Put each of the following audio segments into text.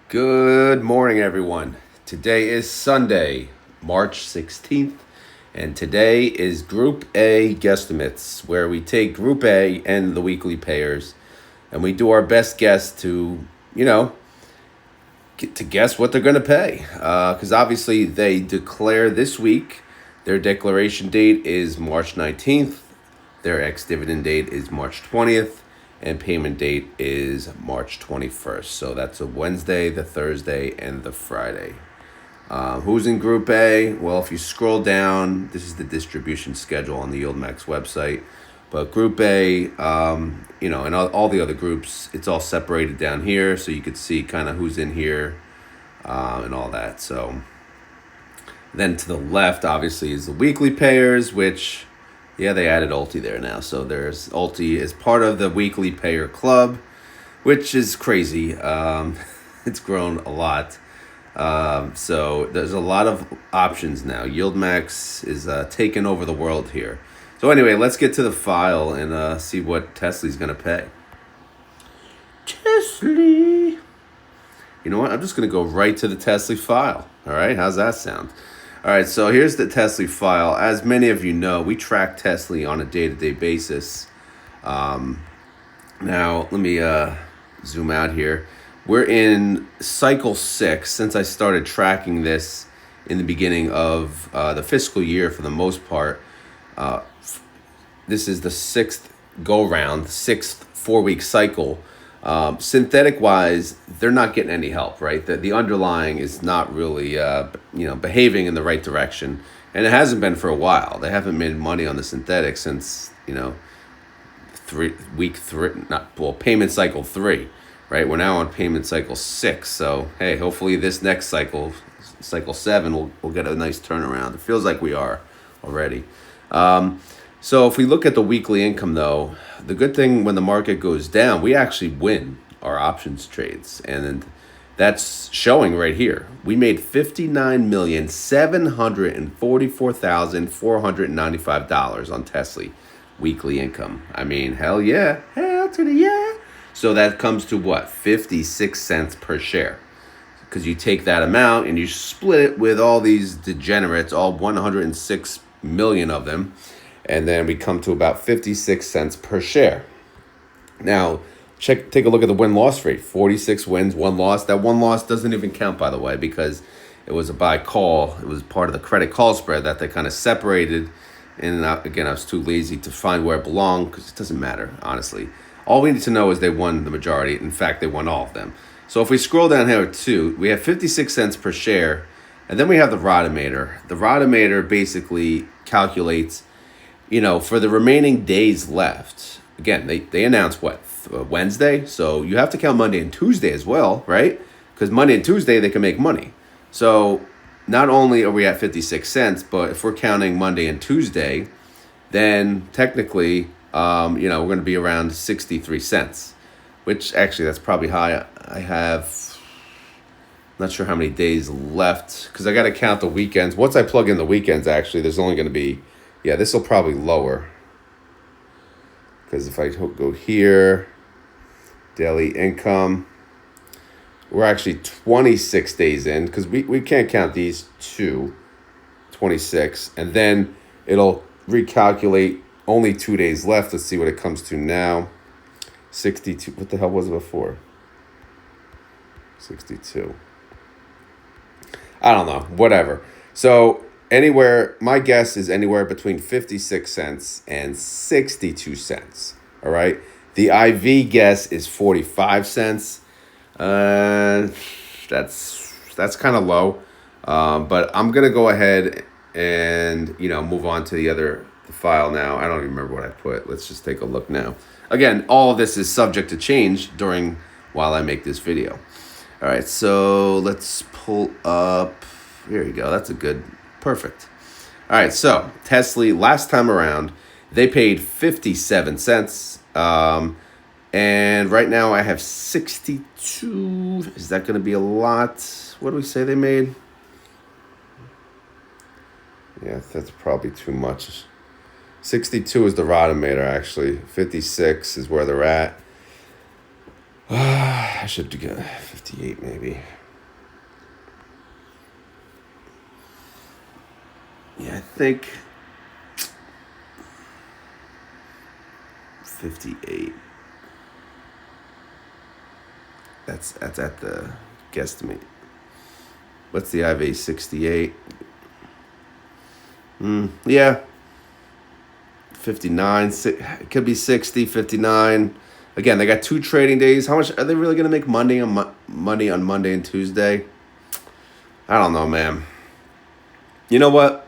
Good morning, everyone. Today is Sunday, March 16th, and today is Group A guesstimates, where we take Group A and the weekly payers, and we do our best guess to, get to guess what they're going to pay. Because obviously they declare this week. Their declaration date is March 19th. Their ex-dividend date is March 20th. And payment date is March 21st. So that's a Wednesday, the Thursday, and the Friday. Who's in Group A? Well, if you scroll down, this is the distribution schedule on the YieldMax website. But Group A, and all the other groups, it's all separated down here. So you could see kind of who's in here and all that. So then to the left, obviously, is the weekly payers, which... yeah, they added Ulti there now. So there's Ulti as part of the weekly payer club, which is crazy. It's grown a lot. So there's a lot of options now. YieldMax is taking over the world here. So anyway, let's get to the file and see what TSLY is going to pay. TSLY. You know what? I'm just going to go right to the TSLY file. All right, how's that sound? All right, so here's the TSLY file. As many of you know, we track TSLY on a day-to-day basis. Now, let me zoom out here. We're in cycle 6 since I started tracking this in the beginning of the fiscal year for the most part. This is the 6th go-round, 6th 4-week cycle. Synthetic-wise, they're not getting any help, right? The underlying is not really, behaving in the right direction, and it hasn't been for a while. They haven't made money on the synthetic since, payment cycle 3, right? We're now on payment cycle 6, so hey, hopefully this next cycle 7, we'll get a nice turnaround. It feels like we are already. So if we look at the weekly income, though, the good thing when the market goes down, we actually win our options trades. And that's showing right here. We made $59,744,495 on TSLY weekly income. I mean, hell yeah. Hell to the yeah. So that comes to what? 56 cents per share. Because you take that amount and you split it with all these degenerates, all 106 million of them. And then we come to about 56 cents per share. Now, take a look at the win-loss rate. 46 wins, 1 loss. That 1 loss doesn't even count, by the way, because it was a buy call. It was part of the credit call spread that they kind of separated. And again, I was too lazy to find where it belonged because it doesn't matter, honestly. All we need to know is they won the majority. In fact, they won all of them. So if we scroll down here too, we have 56 cents per share. And then we have the Rotometer. The Rotometer basically calculates, for the remaining days left. Again, they announced what? Wednesday? So you have to count Monday and Tuesday as well, right? Because Monday and Tuesday, they can make money. So not only are we at 56 cents, but if we're counting Monday and Tuesday, then technically, we're going to be around 63 cents, which actually that's probably high. I have not sure how many days left because I got to count the weekends. Once I plug in the weekends, actually, there's only going to be, this will probably lower. Because if I go here, daily income, we're actually 26 days in because we can't count these 26. And then it'll recalculate only 2 days left. Let's see what it comes to now. 62. What the hell was it before? 62. I don't know. Whatever. So my guess is anywhere between 56 cents and 62 cents. All right. The IV guess is 45 cents. That's kind of low. But I'm going to go ahead and, move on to the file now. I don't even remember what I put. Let's just take a look now. Again, all of this is subject to change while I make this video. All right. So let's pull up. Here you go. That's perfect. All right, so TSLY, last time around, they paid 57 cents. And right now I have 62. Is that going to be a lot? What do we say they made? Yeah, that's probably too much. 62 is the Rotometer, actually. 56 is where they're at. I should do 58 maybe. Yeah, I think 58. That's at the guesstimate. What's the IV? 68. Yeah. 59. It could be 60, 59. Again, they got 2 trading days. How much are they really going to make money on Monday and Tuesday? I don't know, man. You know what?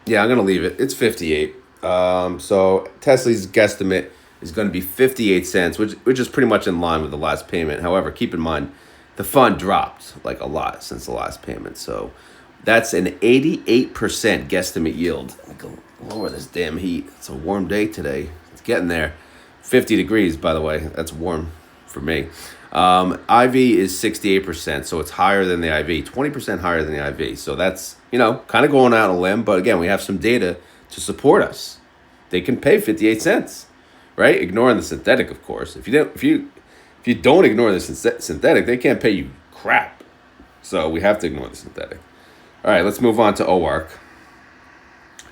Yeah, I'm going to leave it. It's 58. So Tesla's guesstimate is going to be 58 cents, which is pretty much in line with the last payment. However, keep in mind, the fund dropped like a lot since the last payment. So that's an 88% guesstimate yield. Let me go lower this damn heat. It's a warm day today. It's getting there. 50 degrees, by the way. That's warm for me. IV is 68%, so it's higher than the IV, 20% higher than the IV. So that's, kind of going out on a limb. But again, we have some data to support us. They can pay 58 cents, right? Ignoring the synthetic, of course. If you don't ignore the synthetic, they can't pay you crap. So we have to ignore the synthetic. All right, let's move on to OARK.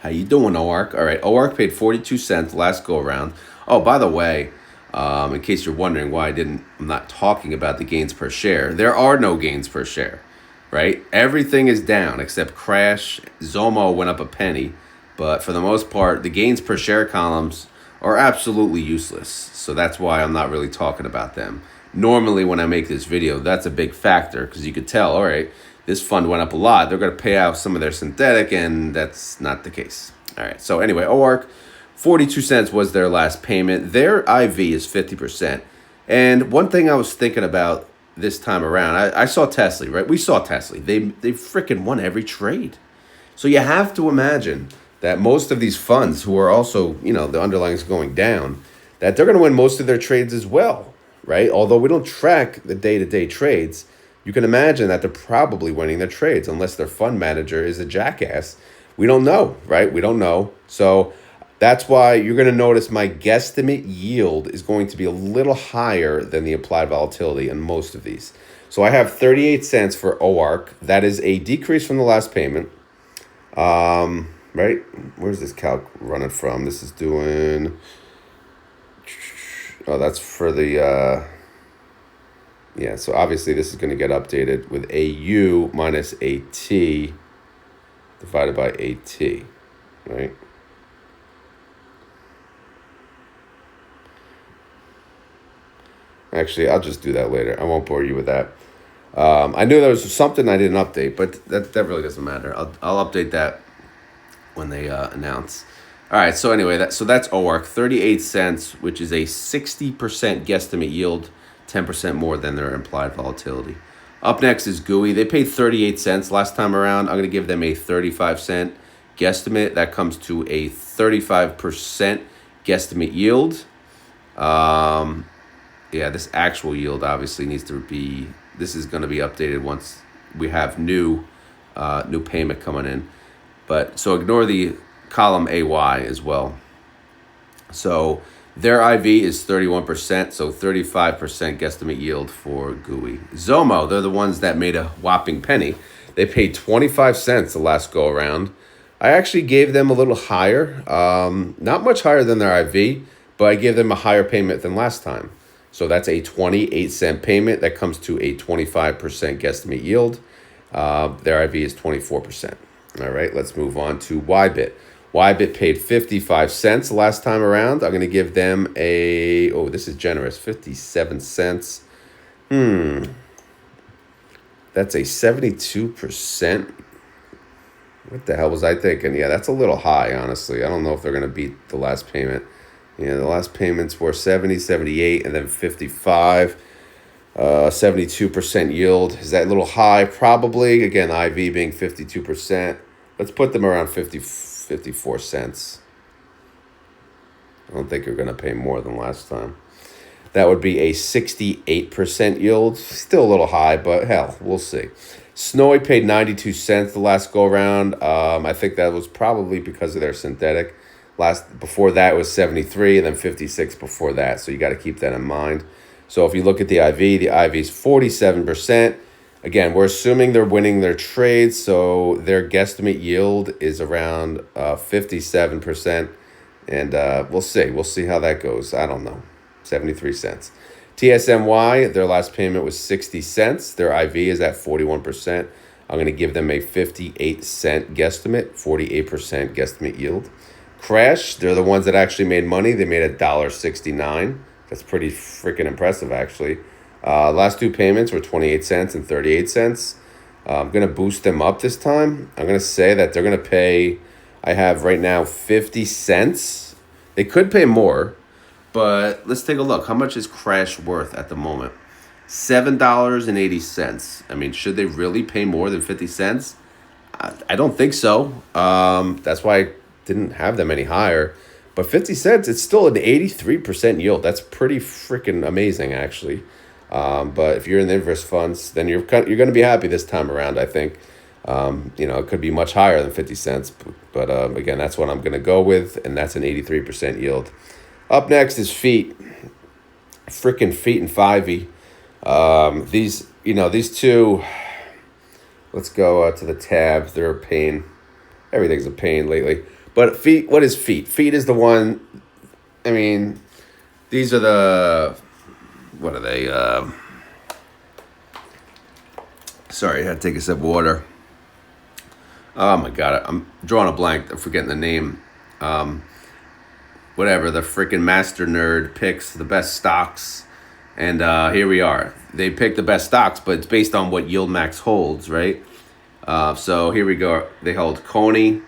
How you doing, OARK? All right, OARK paid 42 cents last go around. Oh, by the way, in case you're wondering why I'm not talking about the gains per share. There are no gains per share, right? Everything is down except Crash. Zomo went up a penny, but for the most part, the gains per share columns are absolutely useless. So that's why I'm not really talking about them. Normally, when I make this video, that's a big factor because you could tell, all right, this fund went up a lot. They're going to pay out some of their synthetic, and that's not the case. All right, so anyway, OARK, 42 cents was their last payment. Their IV is 50%. And one thing I was thinking about this time around, I saw TSLY, right? We saw TSLY. They freaking won every trade. So you have to imagine that most of these funds who are also, the underlying is going down, that they're going to win most of their trades as well, right? Although we don't track the day-to-day trades, you can imagine that they're probably winning their trades unless their fund manager is a jackass. We don't know, right? We don't know. So that's why you're going to notice my guesstimate yield is going to be a little higher than the applied volatility in most of these. So I have 38 cents for OARK. That is a decrease from the last payment. Right? Where's this calc running from? This is doing... Oh, that's for the... Yeah, so obviously this is going to get updated with AU minus AT divided by AT, right? Actually, I'll just do that later. I won't bore you with that. I knew there was something I didn't update, but that really doesn't matter. I'll update that when they announce. All right, so anyway, that's OARK, 38 cents, which is a 60% guesstimate yield, 10% more than their implied volatility. Up next is GUI. They paid 38 cents last time around. I'm going to give them a 35-cent guesstimate. That comes to a 35% guesstimate yield. Yeah, this actual yield obviously needs to be, this is going to be updated once we have new payment coming in. But so ignore the column AY as well. So their IV is 31%, so 35% guesstimate yield for GUI. Zomo, they're the ones that made a whopping penny. They paid 25 cents the last go around. I actually gave them a little higher, not much higher than their IV, but I gave them a higher payment than last time. So that's a 28-cent payment. That comes to a 25% guesstimate yield. Their IV is 24%. All right, let's move on to YBIT. YBIT paid 55 cents last time around. I'm going to give them a, this is generous, 57 cents. That's a 72%. What the hell was I thinking? Yeah, that's a little high, honestly. I don't know if they're going to beat the last payment. Yeah, the last payments were 70, 78, and then 55. 72% yield. Is that a little high? Probably. Again, IV being 52%. Let's put them around 54 cents. I don't think you're going to pay more than last time. That would be a 68% yield. Still a little high, but hell, we'll see. Snowy paid 92 cents the last go around. I think that was probably because of their synthetic. Before that was 73 and then 56 before that. So you got to keep that in mind. So if you look at the IV is 47%. Again, we're assuming they're winning their trades, so their guesstimate yield is around 57%. And we'll see. We'll see how that goes. I don't know. 73 cents. TSMY, their last payment was 60 cents. Their IV is at 41%. I'm going to give them a 58-cent guesstimate, 48% guesstimate yield. Crash, they're the ones that actually made money. They made $1.69. That's pretty freaking impressive, actually. Last two payments were 28 cents and 38 cents. I'm going to boost them up this time. I'm going to say that they're going to pay, I have right now 50 cents. They could pay more, but let's take a look. How much is Crash worth at the moment? $7.80. I mean, should they really pay more than 50 cents? I don't think so. That's why I didn't have them any higher. But 50 cents, it's still an 83% yield. That's pretty freaking amazing, actually. But if you're in the inverse funds, then you're going to be happy this time around, I think. It could be much higher than 50 cents. But again, that's what I'm going to go with, and that's an 83% yield. Up next is FEAT. Freaking FEAT and FIVY. These two, let's go to the tab. They're a pain. Everything's a pain lately. But FEAT, what is FEAT? FEAT is the one, I mean, these are the, what are they? Sorry, I had to take a sip of water. Oh my God, I'm drawing a blank. I'm forgetting the name. Whatever, the freaking master nerd picks the best stocks. And here we are. They pick the best stocks, but it's based on what YieldMax holds, right? So here we go. They hold Coney,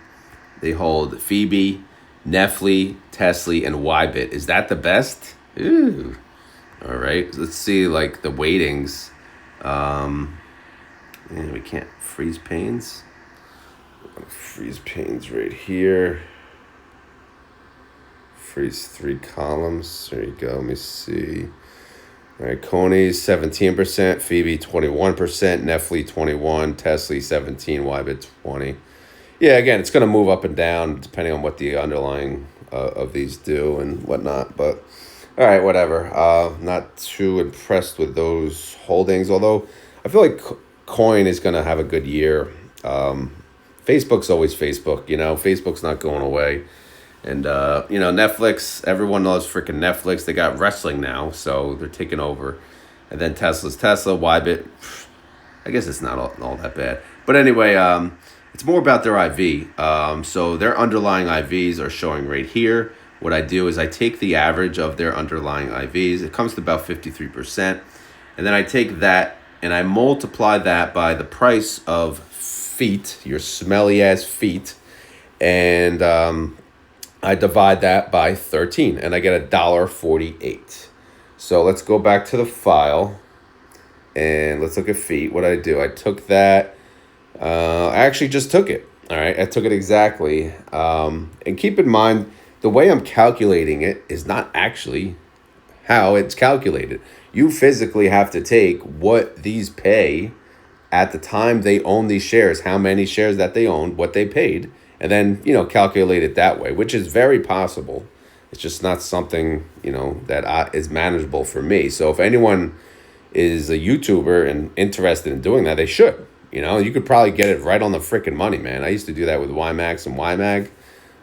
they hold FIVY, FLY, TSLY, and YBIT. Is that the best? Ooh. All right. Let's see, like, the weightings. And we can't freeze panes. Freeze panes right here. Freeze 3 columns. There you go. Let me see. All right, Coney's 17%, FIVY 21%, FLY 21, TSLY 17, YBIT 20. Yeah, again, it's going to move up and down depending on what the underlying of these do and whatnot. But all right, whatever. Not too impressed with those holdings, although I feel like Coin is going to have a good year. Facebook's always Facebook. Facebook's not going away. And, Netflix, everyone loves freaking Netflix. They got wrestling now, so they're taking over. And then Tesla's Tesla, YBIT. I guess it's not all that bad. But anyway, it's more about their IV. So their underlying IVs are showing right here. What I do is I take the average of their underlying IVs. It comes to about 53%. And then I take that and I multiply that by the price of FEAT, your smelly-ass FEAT. And I divide that by 13, and I get $1.48. So let's go back to the file, and let's look at FEAT. What did I do? I took that. I actually just took it. All right, I took it exactly. And keep in mind, the way I'm calculating it is not actually how it's calculated. You physically have to take what these pay at the time they own these shares, how many shares that they owned, what they paid, and then, calculate it that way, which is very possible. It's just not something, that is manageable for me. So if anyone is a YouTuber and interested in doing that, they should. You could probably get it right on the freaking money, man. I used to do that with YMAX and YMAG.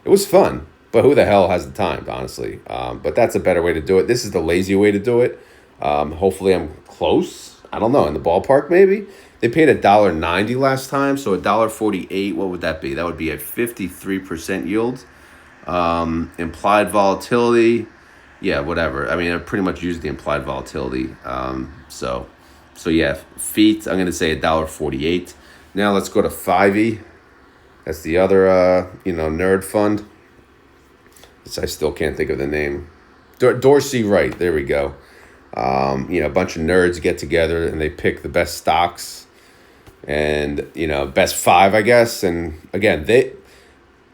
It was fun, but who the hell has the time, honestly? But that's a better way to do it. This is the lazy way to do it. Hopefully I'm close. I don't know, in the ballpark maybe. They paid $1.90 last time, so $1.48. What would that be? That would be a 53% yield. Implied volatility, yeah, whatever. I mean, I pretty much used the implied volatility. So yeah, FEAT. I'm gonna say $1.48. Now let's go to FIVY. That's the other nerd fund. Which I still can't think of the name. Dorsey Wright. There we go. A bunch of nerds get together and they pick the best stocks. And best 5, I guess. And again,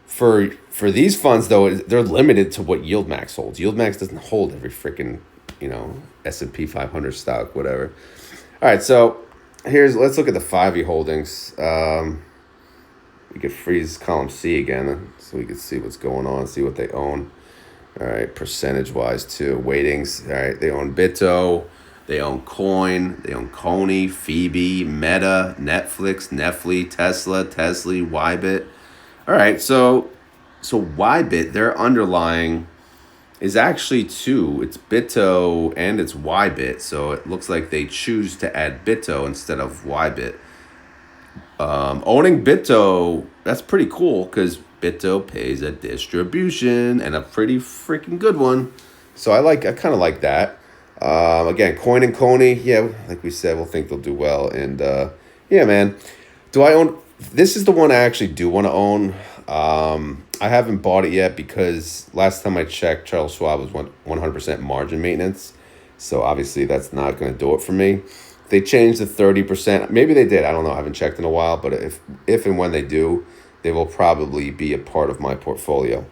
for these funds though, they're limited to what YieldMax holds. YieldMax doesn't hold every freaking S&P 500 stock, whatever. All right, so let's look at the FIVY holdings. We could freeze column C again so we could see what's going on, see what they own. All right, percentage wise too, weightings. All right, they own Bitto, They own Coin, they own Coney, Phoebe, Meta, Netflix, Netflix, Tesla, TSLY, YBIT. All right, so YBIT, their underlying is actually two. It's Bitto and it's YBIT. So it looks like they choose to add Bitto instead of YBIT. Owning Bitto, that's pretty cool because Bitto pays a distribution and a pretty freaking good one. So I kind of like that. Again, Coin and Coney, yeah, like we said, we'll think they'll do well. And yeah, man, do I own? This is the one I actually do want to own. I haven't bought it yet because last time I checked, Charles Schwab was 100% margin maintenance. So obviously that's not going to do it for me. They changed the 30%. Maybe they did. I don't know. I haven't checked in a while. But if and when they do, they will probably be a part of my portfolio.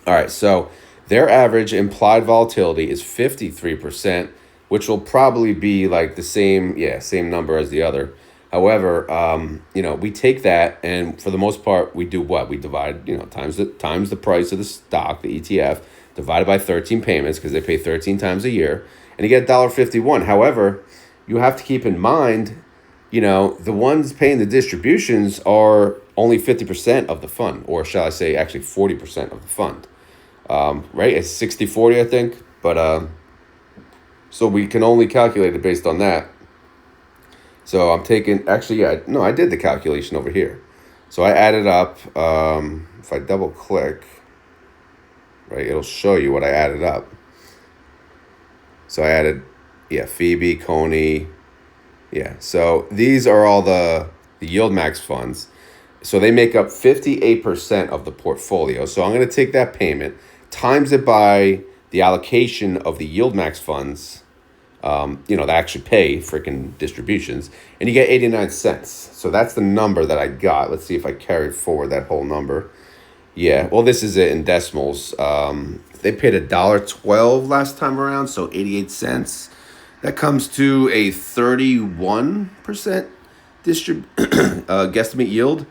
All right. So their average implied volatility is 53%, which will probably be like the same number as the other. However, we take that and for the most part, we do what? We divide, times the price of the stock, the ETF, divided by 13 payments because they pay 13 times a year, and you get $1.51. However, you have to keep in mind, the ones paying the distributions are only 50% of the fund, or shall I say actually 40% of the fund. Right? It's 60-40, I think. But so we can only calculate it based on that. So I'm taking, actually, I did the calculation over here. So I added up, if I double click, right, it'll show you what I added up. So I added, Phoebe, Coney, so these are all the YieldMax funds. So they make up 58% of the portfolio. So I'm going to take that payment, times it by the allocation of the YieldMax funds, that actually pay freaking distributions, and you get 89 cents. So that's the number that I got. Let's see if I carried forward that whole number. Yeah, well, this is it in decimals. They paid $1.12 last time around, so 88 cents. That comes to a 31% guesstimate yield.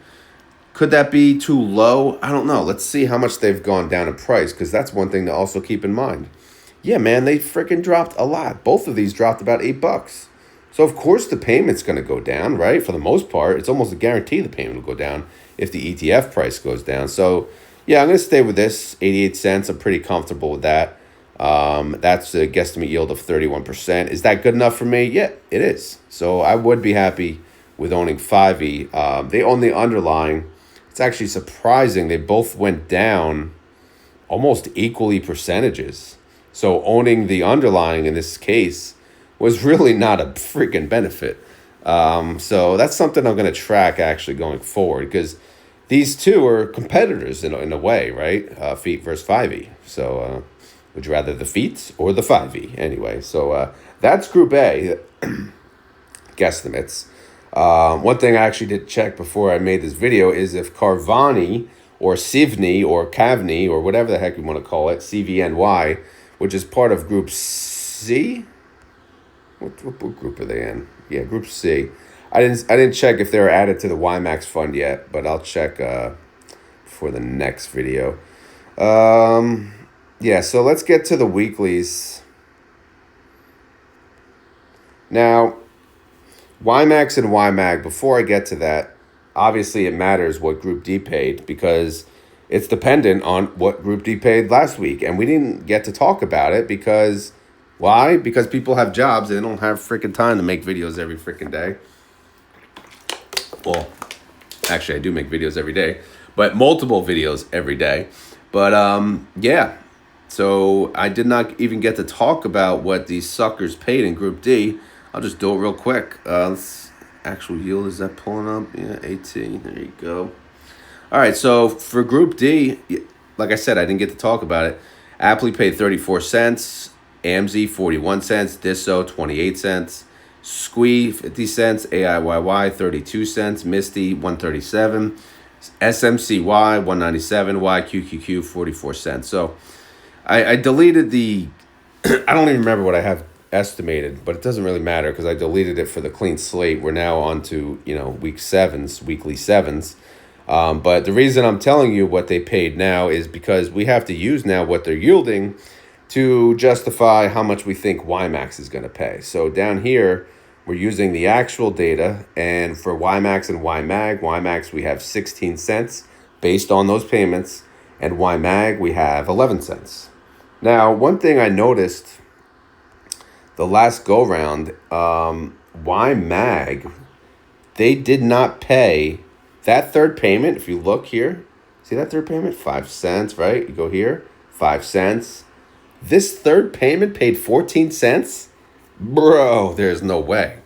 Could that be too low? I don't know. Let's see how much they've gone down in price, because that's one thing to also keep in mind. Yeah, man, they freaking dropped a lot. Both of these dropped about $8. So, of course, the payment's going to go down, right? For the most part, it's almost a guarantee the payment will go down if the ETF price goes down. So, yeah, I'm going to stay with this, 88 cents. I'm pretty comfortable with that. That's a guesstimate yield of 31%. Is that good enough for me? Yeah, it is. So I would be happy with owning FIVY. They own the underlying. It's actually surprising. They both went down almost equally percentages. So owning the underlying in this case was really not a freaking benefit. So that's something I'm going to track actually going forward, because these two are competitors in a way, right? FEAT versus FIVY. So would you rather the FEAT or the FIVY? Anyway, so that's Group A guesstimates. One thing I actually did check before I made this video is if Carvani or Civny or Cavni or whatever the heck you want to call it, CVNY, which is part of Group C. What group are they in? Yeah, Group C. I didn't check if they were added to the YMAX fund yet, but I'll check for the next video. Yeah, so let's get to the weeklies. Now, YMAX and YMAG, before I get to that, obviously it matters what Group D paid, because it's dependent on what Group D paid last week. And we didn't get to talk about it because, why? Because people have jobs and they don't have freaking time to make videos every freaking day. Well, actually I do make videos every day, but multiple videos every day. But yeah, so I did not even get to talk about what these suckers paid in Group D. I'll just do it real quick. Actual yield, is that pulling up? Yeah, 18. There you go. All right, so for Group D, like I said, I didn't get to talk about it. Apley paid 34 cents. AMZ, 41 cents. Disso, 28 cents. Squee, 50 cents. AIYY, 32 cents. Misty, 137. SMCY, 197. YQQQ, 44 cents. So I deleted the... I don't even remember what I have estimated, but it doesn't really matter because I deleted it for the clean slate. We're now on to, weekly sevens. But the reason I'm telling you what they paid now is because we have to use now what they're yielding to justify how much we think YMax is going to pay. So down here, we're using the actual data, and for YMax and YMax we have 16 cents based on those payments, and YMag we have 11 cents. Now, one thing I noticed the last go round, YMag, they did not pay that third payment. If you look here, see that third payment? 5 cents, right? You go here, 5 cents. This third payment paid 14 cents? Bro, there's no way.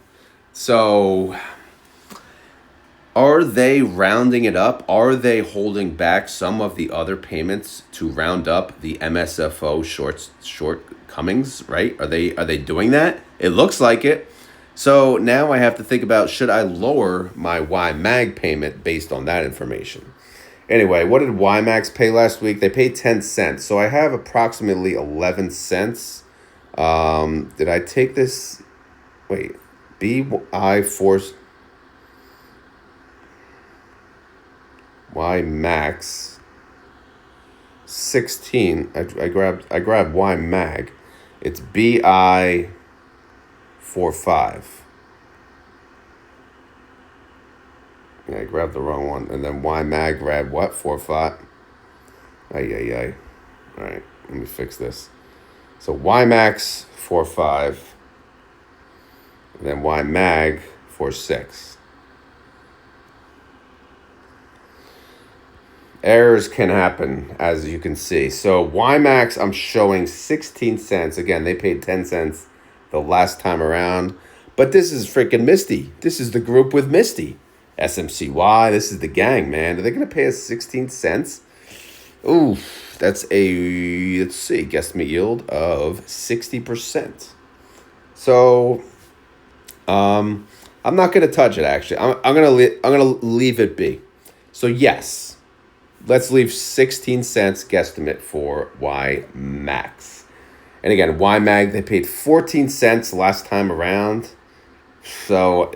So, are they rounding it up? Are they holding back some of the other payments to round up the MSFO shortcomings, right? Are they doing that? It looks like it. So now I have to think about, should I lower my YMag payment based on that information? Anyway, what did YMax pay last week? They paid 10 cents. So I have approximately 11 cents. Did I take this? Wait, BI force YMax 16. I grabbed YMag. It's BI 45. Yeah, I grabbed the wrong one. And then YMag grabbed what? 45. Ay. All right, let me fix this. So YMax 45. And then YMag 46. Errors can happen, as you can see. So YMax, I'm showing 16 cents. Again, they paid 10 cents the last time around. But this is freaking Misty. This is the group with Misty. SMCY, this is the gang, man. Are they going to pay us 16 cents? Ooh, that's a, let's see, guesstimate yield of 60%. So, I'm not going to touch it, actually. I'm going to leave it be. So, yes, let's leave 16 cents guesstimate for YMax. And again, YMag, they paid 14 cents last time around. So,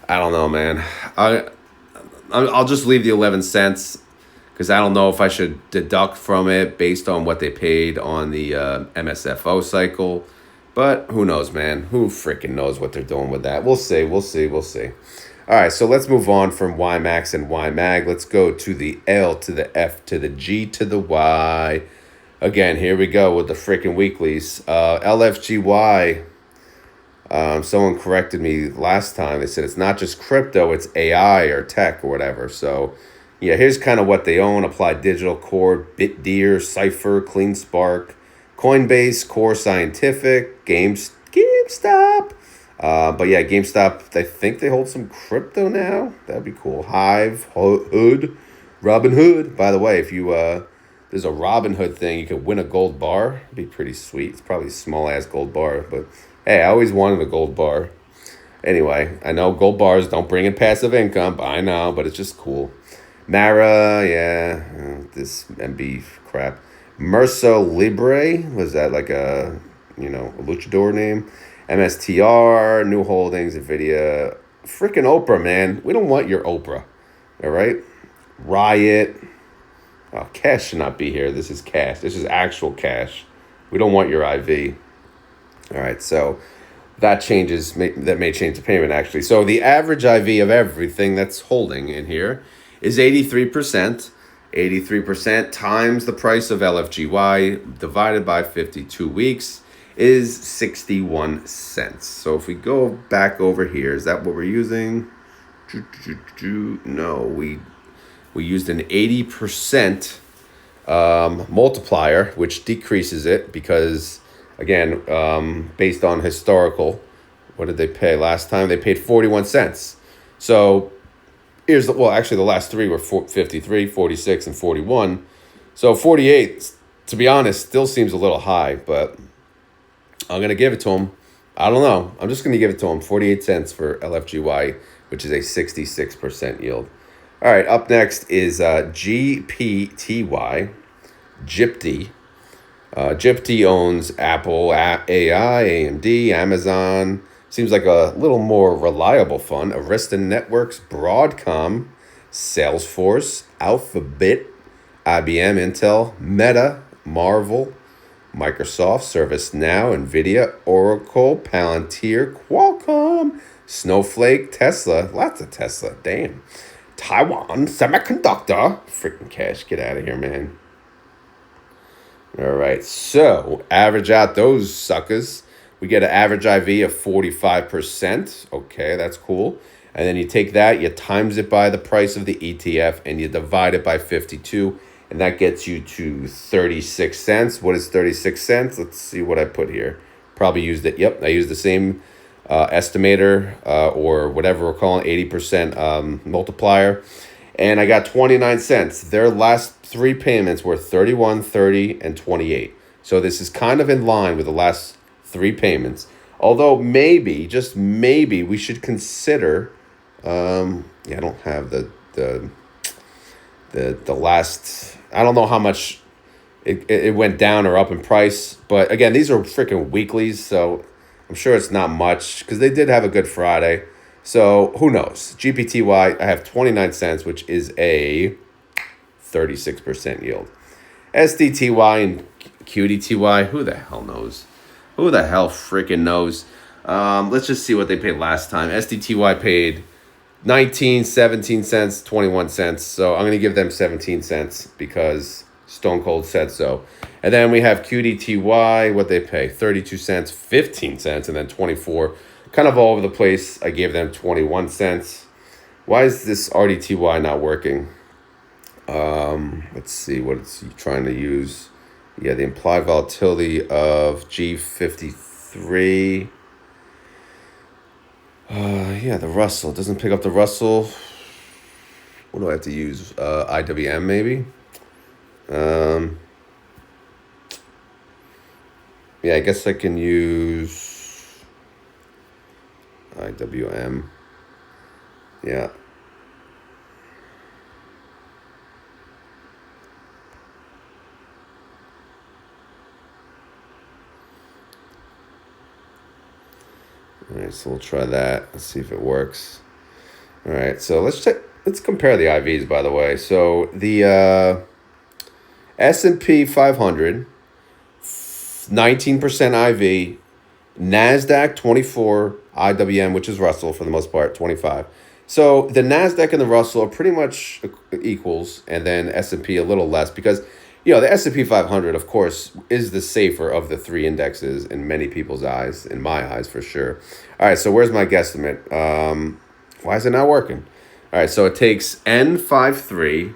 I don't know, man. I'll just leave the 11 cents because I don't know if I should deduct from it based on what they paid on the MSFO cycle. But who knows, man? Who freaking knows what they're doing with that? We'll see. All right, so let's move on from YMax and YMag. Let's go to the L to the F to the G to the Y. Again, here we go with the freaking weeklies. LFGY. Someone corrected me last time. They said it's not just crypto, it's AI or tech or whatever. So, yeah, here's kind of what they own. Applied Digital, Core, BitDeer, Cypher, CleanSpark, Coinbase, Core Scientific, GameStop. But yeah, GameStop, I think they hold some crypto now. That'd be cool. Hive, Hood, Robinhood. By the way, if you there's a Robinhood thing, you could win a gold bar. It'd be pretty sweet. It's probably a small-ass gold bar, but hey, I always wanted a gold bar. Anyway, I know gold bars don't bring in passive income. I know, but it's just cool. Mara, yeah, this MB crap. Merso Libre, was that like a luchador name? MSTR, New Holdings, NVIDIA. Freaking Oprah, man. We don't want your Oprah. All right? Riot. Oh, Cash should not be here. This is Cash. This is actual Cash. We don't want your IV. All right, so that changes. That may change the payment, actually. So the average IV of everything that's holding in here is 83%. 83% times the price of LFGY divided by 52 weeks is 61 cents. So if we go back over here, is that what we're using? No, we used an 80% multiplier, which decreases it because, again, based on historical, what did they pay last time? They paid 41 cents. So here's actually the last three were 53, 46, and 41. So 48, to be honest, still seems a little high, but I'm going to give it to him. I don't know. I'm just going to give it to him. 48 cents for LFGY, which is a 66% yield. All right, up next is GPTY, GIPT. GIPT owns Apple, AI, AMD, Amazon. Seems like a little more reliable fund. Arista Networks, Broadcom, Salesforce, Alphabet, IBM, Intel, Meta, Marvel, Microsoft, ServiceNow, NVIDIA, Oracle, Palantir, Qualcomm, Snowflake, Tesla. Lots of Tesla. Damn. Taiwan Semiconductor. Freaking cash. Get out of here, man. All right. So average out those suckers. We get an average IV of 45%. Okay, that's cool. And then you take that, you times it by the price of the ETF, and you divide it by 52. And that gets you to 36 cents. What is 36 cents? Let's see what I put here. Probably used it. Yep, I used the same estimator or whatever we're calling 80% multiplier. And I got 29 cents. Their last three payments were 31, 30, and 28. So this is kind of in line with the last three payments. Although maybe, just maybe, we should consider. I don't have the last. I don't know how much it went down or up in price. But again, these are freaking weeklies, so I'm sure it's not much because they did have a good Friday. So who knows? GPTY, I have 29 cents, which is a 36% yield. SDTY and QDTY, who the hell knows? Who the hell freaking knows? Let's just see what they paid last time. SDTY paid 19, 17 cents, 21 cents. So I'm going to give them 17 cents because Stone Cold said so. And then we have QDTY, what they pay, 32 cents, 15 cents, and then 24. Kind of all over the place. I gave them 21 cents. Why is this RDTY not working? Let's see what it's trying to use. Yeah, the implied volatility of G53. Yeah, the Russell. It doesn't pick up the Russell. What do I have to use? IWM maybe? Yeah, I guess I can use IWM. Yeah. All right, so we'll try that. Let's see if it works. All right, so let's compare the IVs, by the way. So the S&P 500, 19% IV, NASDAQ 24, IWM, which is Russell for the most part, 25. So the NASDAQ and the Russell are pretty much equals, and then S&P a little less because, you know, the S&P 500, of course, is the safer of the three indexes in many people's eyes, in my eyes for sure. All right, so where's my guesstimate? Why is it not working? All right, so it takes N53.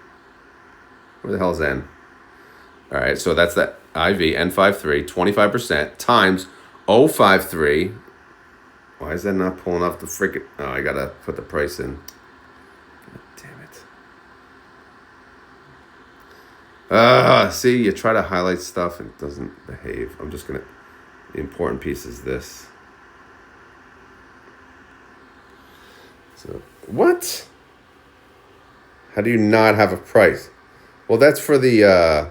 Where the hell is N? All right, so that's the IV, N53, 25%, times 053. Why is that not pulling off the freaking... Oh, I got to put the price in. God damn it. See, you try to highlight stuff and it doesn't behave. I'm just going to... The important piece is this. So, what? How do you not have a price? Well, that's for the...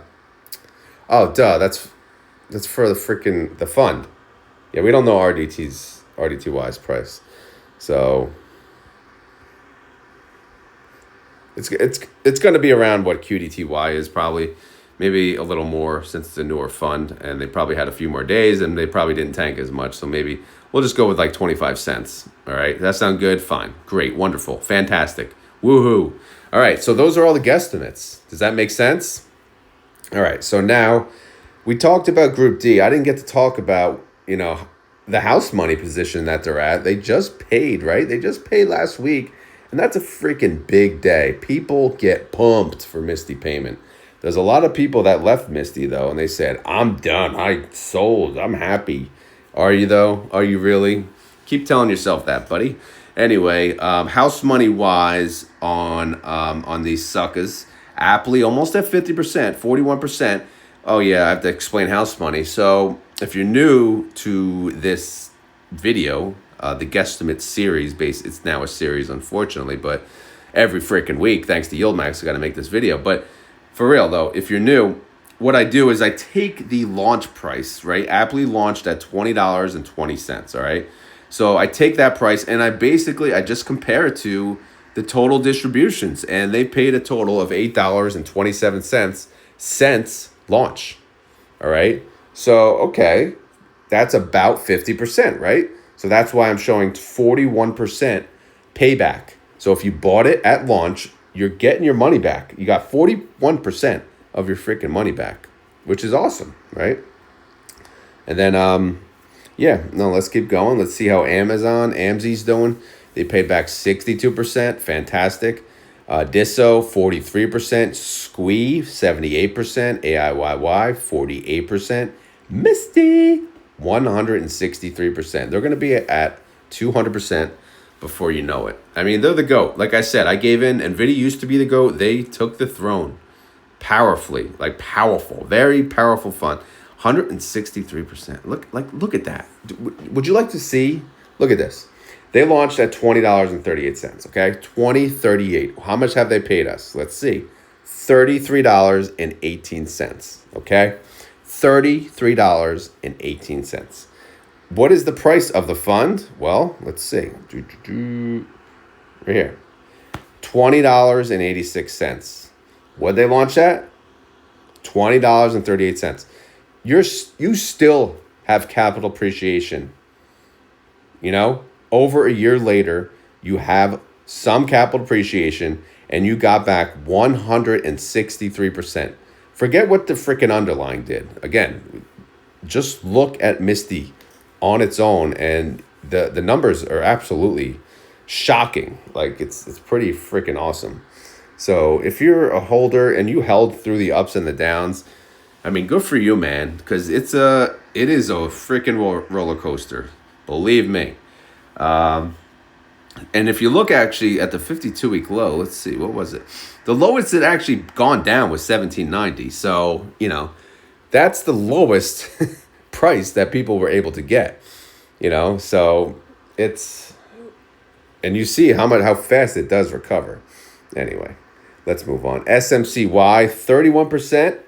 Oh, duh. That's for the freaking... The fund. Yeah, we don't know RDTY's price. So... It's going to be around what QDTY is probably, maybe a little more since it's a newer fund, and they probably had a few more days, and they probably didn't tank as much. So maybe we'll just go with like 25 cents. All right, does that sound good? Fine, great, wonderful, fantastic, woohoo! All right, so those are all the guesstimates. Does that make sense? All right, so now we talked about Group D. I didn't get to talk about, you know, the house money position that they're at. They just paid, right? They just paid last week. And that's a freaking big day. People get pumped for Misty payment. There's a lot of people that left Misty, though, and they said, I'm done. I sold. I'm happy. Are you, though? Are you really? Keep telling yourself that, buddy. Anyway, house money-wise on these suckers, Appley almost at 50%, 41%. Oh, yeah, I have to explain house money. So if you're new to this video... the guesstimate series it's now a series, unfortunately, but every freaking week, thanks to YieldMax, I got to make this video. But for real though, if you're new, what I do is I take the launch price, right? Appley launched at $20.20, all right? So I take that price and I just compare it to the total distributions, and they paid a total of $8.27 since launch, all right? So, okay, that's about 50%, right? So that's why I'm showing 41% payback. So if you bought it at launch, you're getting your money back. You got 41% of your freaking money back, which is awesome, right? And then, yeah, no, let's keep going. Let's see how Amzi's doing. They paid back 62%. Fantastic. Disso, 43%. Squee, 78%. AIYY, 48%. Misty, 163%. They're going to be at 200% before you know it. I mean, they're the GOAT. Like I said, I gave in. NVIDIA used to be the GOAT. They took the throne powerfully, like powerful, very powerful fund. 163%. Look at that. Would you like to see? Look at this. They launched at $20.38. Okay, 2038. How much have they paid us? Let's see. $33.18. Okay, $33.18. What is the price of the fund? Well, let's see. Right here. $20.86. What they launch at? $20.38. You still have capital appreciation. You know, over a year later, you have some capital appreciation and you got back 163%. Forget what the freaking underlying did. Again, just look at Misty on its own and the numbers are absolutely shocking. Like it's pretty freaking awesome. So if you're a holder and you held through the ups and the downs, I mean, good for you, man, because it is a freaking roller coaster. Believe me. And if you look actually at the 52-week low, let's see, what was it? The lowest it actually gone down was 1790. So, that's the lowest price that people were able to get, so it's, and you see how fast it does recover. Anyway, let's move on. SMCY, 31%.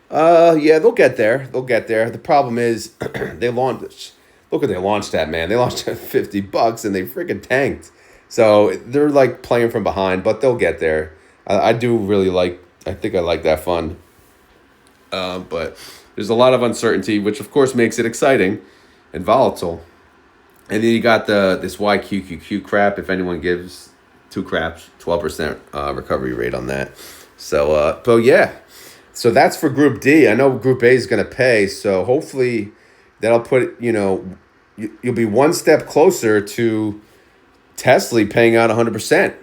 Yeah, they'll get there. The problem is they launched. Look what they launched at, man. They launched at $50 and they freaking tanked. So they're like playing from behind, but they'll get there. I do really like. I think I like that fund. But there's a lot of uncertainty, which of course makes it exciting and volatile. And then you got this YQQQ crap. If anyone gives two craps, 12% recovery rate on that. So, but yeah. So that's for Group D. I know Group A is going to pay. So hopefully that'll put, you'll be one step closer to TSLY paying out 100%,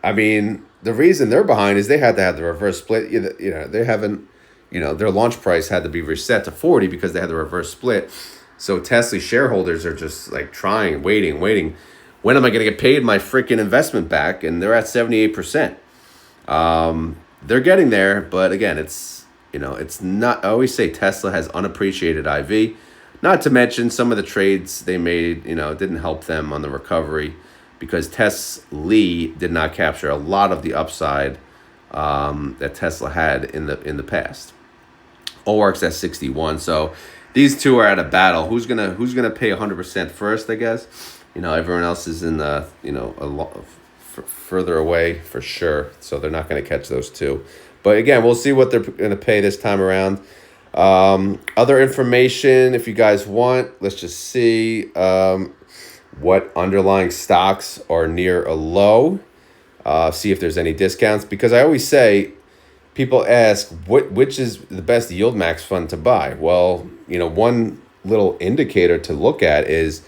I mean, the reason they're behind is they had to have the reverse split. They haven't, their launch price had to be reset to 40 because they had the reverse split. So TSLY shareholders are just like trying, waiting. When am I going to get paid my freaking investment back? And they're at 78%. They're getting there, but again, it's not. I always say Tesla has unappreciated IV. Not to mention some of the trades they made, didn't help them on the recovery because TSLY did not capture a lot of the upside that Tesla had in the past. OARK's at 61, so these two are at a battle. Who's gonna pay 100% first? I guess. Everyone else is in the a lot further away for sure, so they're not going to catch those two. But again, we'll see what they're going to pay this time around. Other information, if you guys want, let's just see what underlying stocks are near a low. See if there's any discounts, because I always say, people ask which is the best YieldMax fund to buy. Well, one little indicator to look at is,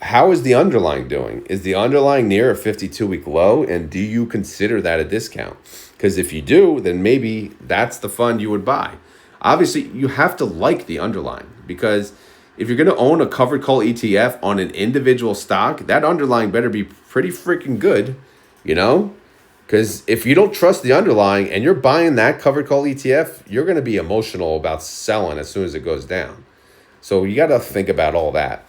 how is the underlying doing? Is the underlying near a 52-week low? And do you consider that a discount? Because if you do, then maybe that's the fund you would buy. Obviously, you have to like the underlying, because if you're going to own a covered call ETF on an individual stock, that underlying better be pretty freaking good, Because if you don't trust the underlying and you're buying that covered call ETF, you're going to be emotional about selling as soon as it goes down. So you got to think about all that.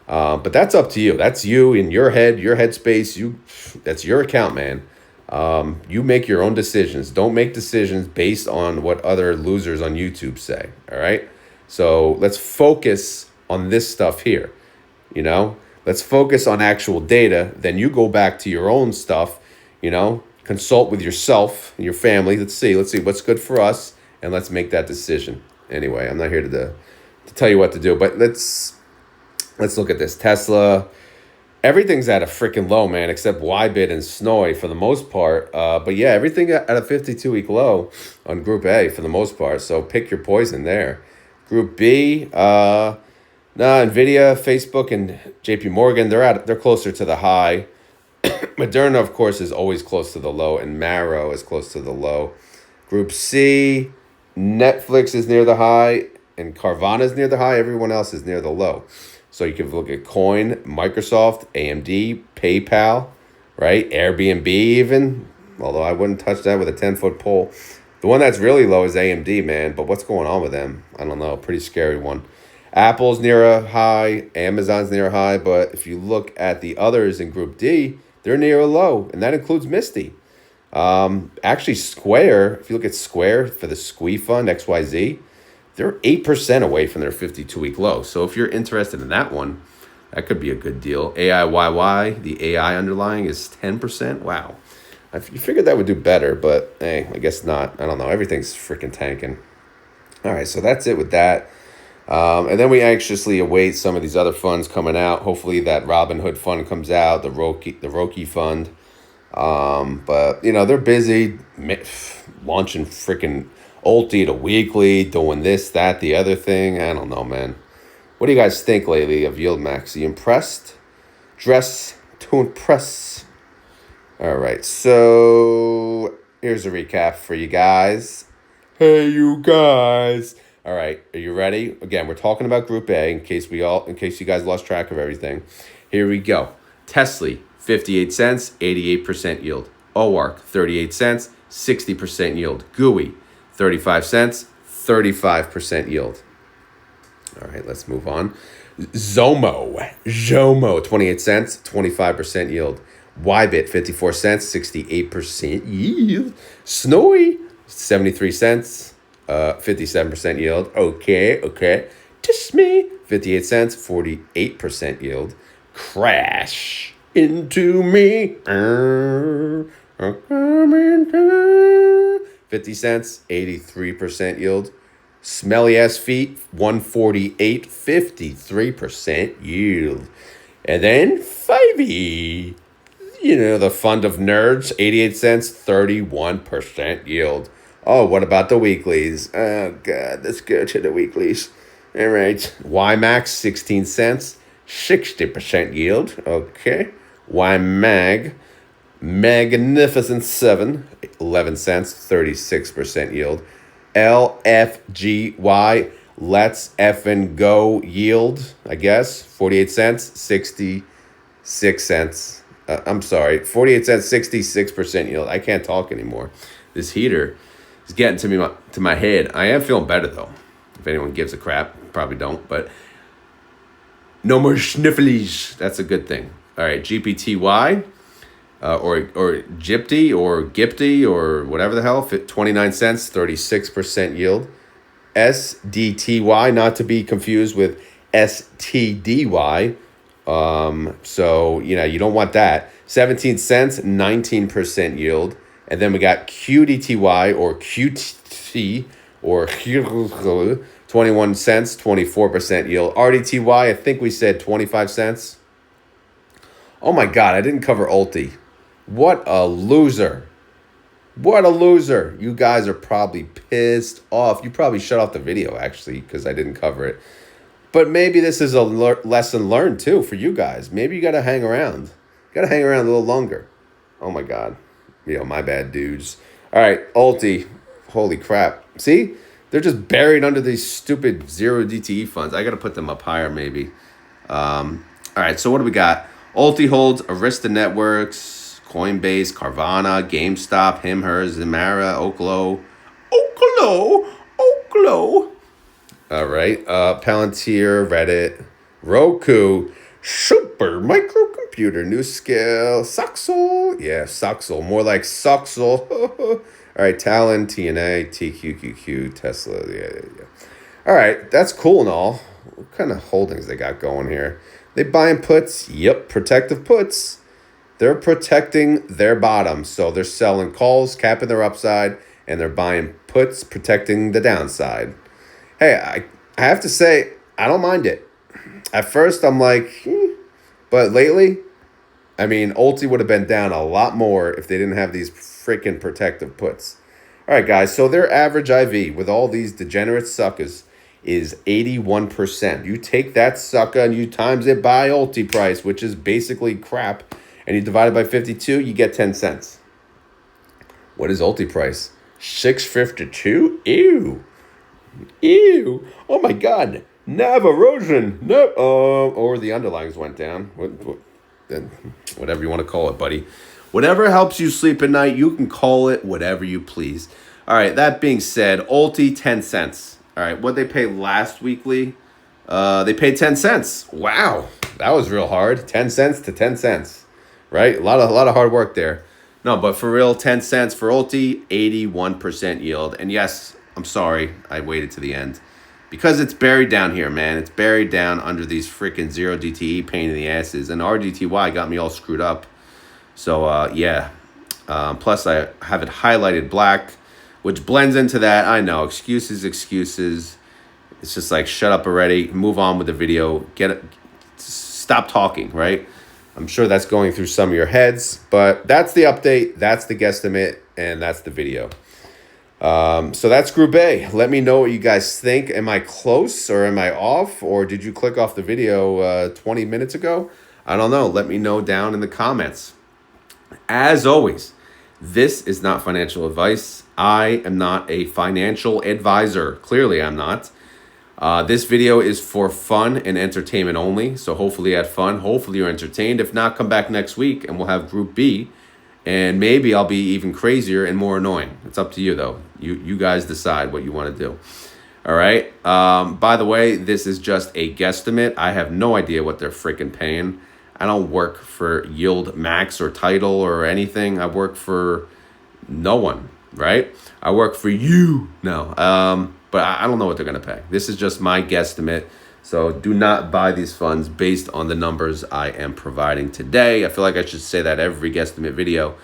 But that's up to you. That's you in your head, your headspace. That's your account, man. You make your own decisions. Don't make decisions based on what other losers on YouTube say. All right. So let's focus on this stuff here. Let's focus on actual data. Then you go back to your own stuff, consult with yourself and your family. Let's see what's good for us, and let's make that decision. anyway, I'm not here to tell you what to do. But let's look at this. Tesla, everything's at a freaking low, man, except YBIT and SNOI for the most part. But yeah, everything at a 52-week low on Group A for the most part. So pick your poison there. Group B, Nvidia, Facebook, and JP Morgan, they're closer to the high. Moderna, of course, is always close to the low, and Marrow is close to the low. Group C, Netflix is near the high, and Carvana is near the high. Everyone else is near the low. So you can look at Coin, Microsoft, AMD, PayPal, right? Airbnb even, although I wouldn't touch that with a 10-foot pole. The one that's really low is AMD, man, but what's going on with them? I don't know. Pretty scary one. Apple's near a high, Amazon's near a high, but if you look at the others in Group D, they're near a low, and that includes Misty. Actually, Square, if you look at Square for the SQUE fund, XYZ, they're 8% away from their 52-week low. So if you're interested in that one, that could be a good deal. AIYY, the AI underlying, is 10%. Wow. You figured that would do better, but hey, I guess not. I don't know. Everything's freaking tanking. All right, so that's it with that. And then we anxiously await some of these other funds coming out. Hopefully that Robinhood fund comes out, the Roki fund. But, they're busy launching freaking Ulti to weekly, doing this, that, the other thing. I don't know, man. What do you guys think lately of YieldMax? Are you impressed? Dress to impress. All right, so here's a recap for you guys. Hey, you guys. All right, are you ready? Again, we're talking about Group A in case you guys lost track of everything. Here we go. TSLY, 58 cents, 88% yield. OARK, 38 cents, 60% yield. GUI, 35 cents, 35% yield. All right, let's move on. Zomo, 28 cents, 25% yield. YBIT, 54 cents, 68% yield. SNOI, 73 cents, 57% yield. Okay. TSMY, 58 cents, 48% yield. Crash into me. 50 cents, 83% yield. Smelly ass feet, 148, 53% yield. And then FIVY, the fund of nerds, 88 cents, 31% yield. Oh, what about the weeklies? Oh, God, let's go to the weeklies. All right. YMAX, 16 cents, 60% yield. Okay. YMAG, Magnificent 7, 11 cents, 36% yield. LFGY, Let's Effin' Go yield, I guess, 48 cents, 66 cents. 48 cents, 66% yield. I can't talk anymore. This heater is getting to my head. I am feeling better, though. If anyone gives a crap, probably don't, but no more snifflies. That's a good thing. All right, GPTY, or Gypty, or Gipty, or whatever the hell, 29 cents, 36% yield. SDTY, not to be confused with STDY. So, you don't want that. 17 cents, 19% yield. And then we got QDTY, or QT, or 21 cents, 24% yield. RDTY, I think we said 25 cents. Oh my God, I didn't cover Ulti. What a loser. You guys are probably pissed off. You probably shut off the video, actually, because I didn't cover it. But maybe this is a lesson learned, too, for you guys. Maybe you got to hang around. Got to hang around a little longer. Oh, my God. My bad, dudes. All right, Ulti. Holy crap. See? They're just buried under these stupid zero DTE funds. I got to put them up higher, maybe. All right, so what do we got? Ulti holds Arista Networks, Coinbase, Carvana, GameStop, him, hers, Zamara, Oklo. All right. Palantir, Reddit, Roku, Super Microcomputer, New Scale, Soxel. Yeah, Soxel. More like Soxel. All right. Talon, TNA, TQQQ, Tesla. Yeah. All right. That's cool and all. What kind of holdings they got going here? They buying puts? Yep, protective puts. They're protecting their bottom. So they're selling calls, capping their upside, and they're buying puts, protecting the downside. Hey, I have to say, I don't mind it. At first, I'm like, but lately, I mean, Ulti would have been down a lot more if they didn't have these freaking protective puts. All right, guys, so their average IV with all these degenerate suckers is 81%. You take that sucker and you times it by Ulti price, which is basically crap, and you divide it by 52, you get 10 cents. What is Ulti price? 652? Ew. Ew. Oh my god. NAV erosion. No. Or the underlyings went down. Whatever you want to call it, buddy. Whatever helps you sleep at night, you can call it whatever you please. All right, that being said, Ulti, 10 cents. All right, what they paid last weekly? They paid 10 cents. Wow. That was real hard. 10 cents to 10 cents. Right? A lot of hard work there. No, but for real, 10 cents for Ulti, 81% yield. And yes, I'm sorry I waited to the end. Because it's buried down here, man. It's buried down under these freaking 0 DTE pain in the asses. And RDTY got me all screwed up. So, yeah. Plus, I have it highlighted black, which blends into that. I know. Excuses. It's just like, shut up already. Move on with the video. Stop talking, right? I'm sure that's going through some of your heads. But that's the update. That's the guesstimate. And that's the video. So that's Group A. Let me know what you guys think. Am I close or am I off? Or did you click off the video 20 minutes ago? I don't know. Let me know down in the comments. As always, this is not financial advice. I am not a financial advisor. Clearly, I'm not. This video is for fun and entertainment only. So hopefully you had fun. Hopefully you're entertained. If not, come back next week and we'll have Group B. And maybe I'll be even crazier and more annoying. It's up to you, though. You guys decide what you want to do. All right. By the way, this is just a guesstimate. I have no idea what they're freaking paying. I don't work for YieldMax or Title or anything. I work for no one, right? I work for you. No. But I don't know what they're going to pay. This is just my guesstimate. So do not buy these funds based on the numbers I am providing today. I feel like I should say that every guesstimate video,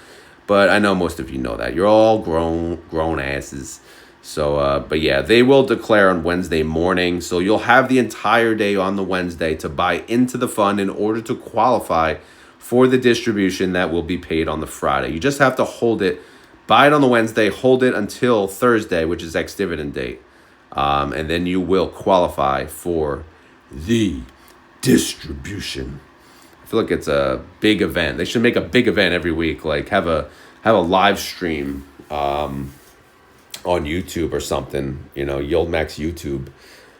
but I know most of you know that. You're all grown asses. So, but yeah, they will declare on Wednesday morning. So you'll have the entire day on the Wednesday to buy into the fund in order to qualify for the distribution that will be paid on the Friday. You just have to hold it, buy it on the Wednesday, hold it until Thursday, which is ex-dividend date. And then you will qualify for the distribution. I feel like it's a big event. They should make a big event every week, like have a live stream on YouTube or something, YieldMax YouTube.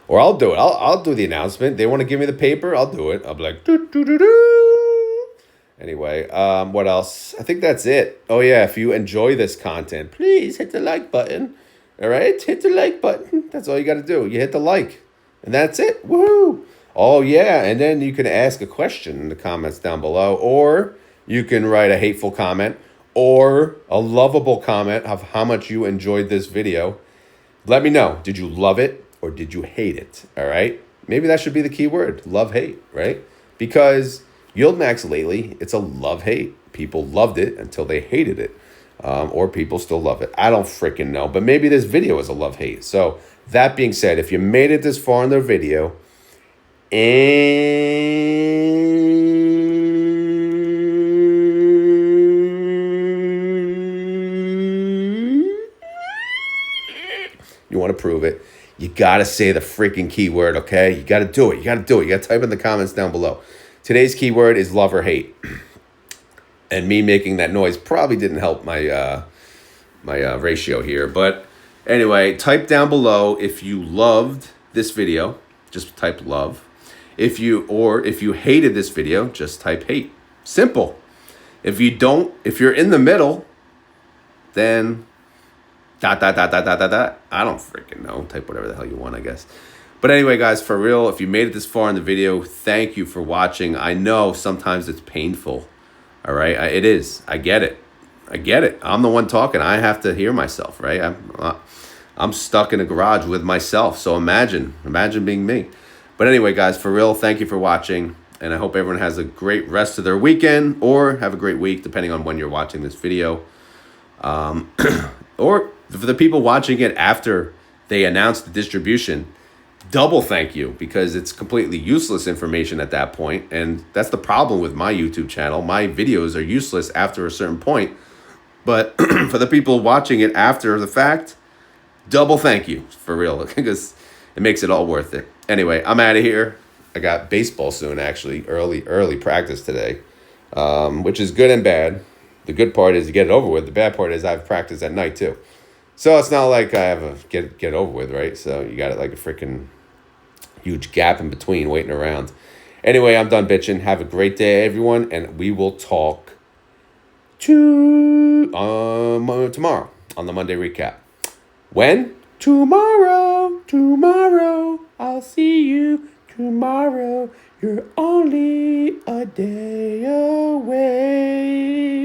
Or I'll do it. I'll do the announcement. They want to give me the paper, I'll do it. I'll be like, doo, doo, doo, doo. Anyway, what else? I think that's it. Oh yeah, if you enjoy this content, please hit the like button. All right, hit the like button. That's all you got to do. You hit the like, and that's it. Woo! Oh, yeah, and then you can ask a question in the comments down below, or you can write a hateful comment or a lovable comment of how much you enjoyed this video. Let me know. Did you love it or did you hate it? All right? Maybe that should be the key word, love-hate, right? Because YieldMax lately, it's a love-hate. People loved it until they hated it. Or people still love it. I don't freaking know. But maybe this video is a love-hate. So that being said, if you made it this far in the video and you want to prove it, you got to say the freaking keyword, okay? You got to do it. You got to do it. You got to type in the comments down below. Today's keyword is love or hate. And me making that noise probably didn't help my ratio here. But anyway, type down below if you loved this video. Just type love. If you hated this video, just type hate. Simple. If you're in the middle, then ... I don't freaking know. Type whatever the hell you want, I guess. But anyway, guys, for real, if you made it this far in the video, thank you for watching. I know sometimes it's painful. All right, it is. I get it. I'm the one talking. I have to hear myself, right? I'm stuck in a garage with myself. So imagine being me. But anyway, guys, for real, thank you for watching. And I hope everyone has a great rest of their weekend or have a great week, depending on when you're watching this video. Or for the people watching it after they announce the distribution, double thank you, because it's completely useless information at that point. And that's the problem with my YouTube channel. My videos are useless after a certain point. But for the people watching it after the fact, double thank you for real, because it makes it all worth it. Anyway, I'm out of here. I got baseball soon, actually. Early practice today, which is good and bad. The good part is you get it over with. The bad part is I have practice at night too. So it's not like I have a get over with, right? So you got it like a freaking huge gap in between waiting around. Anyway, I'm done bitching. Have a great day, everyone, and we will talk tomorrow on the Monday recap. When? Tomorrow. I'll see you tomorrow. You're only a day away.